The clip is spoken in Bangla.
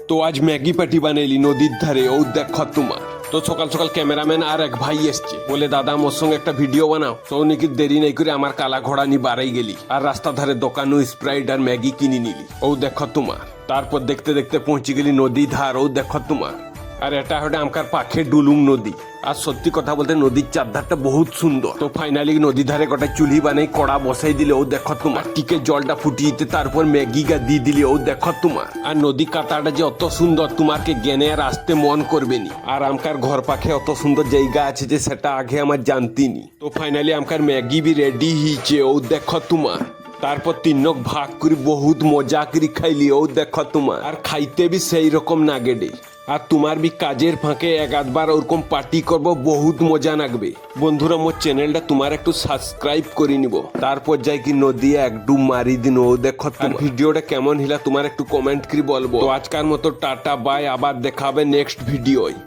তো আজ ম্যাগি পাটি বানাইলি নদীর ধারে, ও দেখো তোমার। তো সকাল সকাল ক্যামেরাম্যান আর এক ভাই এসছে, বলে দাদা মোর সঙ্গে একটা ভিডিও বানাও। সৌনিকি দেরি নাই করে আমার কালা ঘোড়া নি বাড়াই গেলি, আর রাস্তা ধারে দোকানও স্প্রাইট আর ম্যাগি কিনে নিলি। ও দেখো তোমার। তারপর দেখতে দেখতে পৌঁছে গেলি নদী ধার, ও দেখো তোমার। আর এটা হচ্ছে আমকার পাখে ডুলুং নদী। আর সত্যি কথা বলতে নদীর চারধারটা বহুত সুন্দর। তো ফাইনালি নদীর ধারে কটা চুলি বানাই কড়া বসাই দিলে, ও দেখো তোমার। টিকে জলটা ফুটিয়ে তারপর ম্যাগি গা দিয়ে দিলে, ও দেখো তোমার। আর নদী কাতাটা যে অত সুন্দর তোমারকে জ্ঞানে আর আসতে মন করবে নি। আর আমকার ঘর পাখে অত সুন্দর জায়গা আছে যে সেটা আগে আমার জানতিনি। তো ফাইনালি আমকার ম্যাগি বি রেডি হয়েছে, ও দেখো তোমার। তারপর তিনক ভাগ করে বহুত মজা করে খাইলি, ও দেখো তোমার। আর খাইতে বি সেই রকম নাগেডে। আর তোমার বি কাজের ফাঁকে এক আধবার ওরকম পার্টি করবো, বহুত মজা লাগবে। বন্ধুরা মোর চ্যানেলটা তোমার একটু সাবস্ক্রাইব করে নিব, তারপর যাই কি নদী এক ডুব মারি দিন, ও দেখো। আর ভিডিওটা কেমন হিলা তোমার একটু কমেন্ট করে বলবো। তো আজকার মতো টাটা বাই, আবার দেখাবে নেক্সট ভিডিওয়।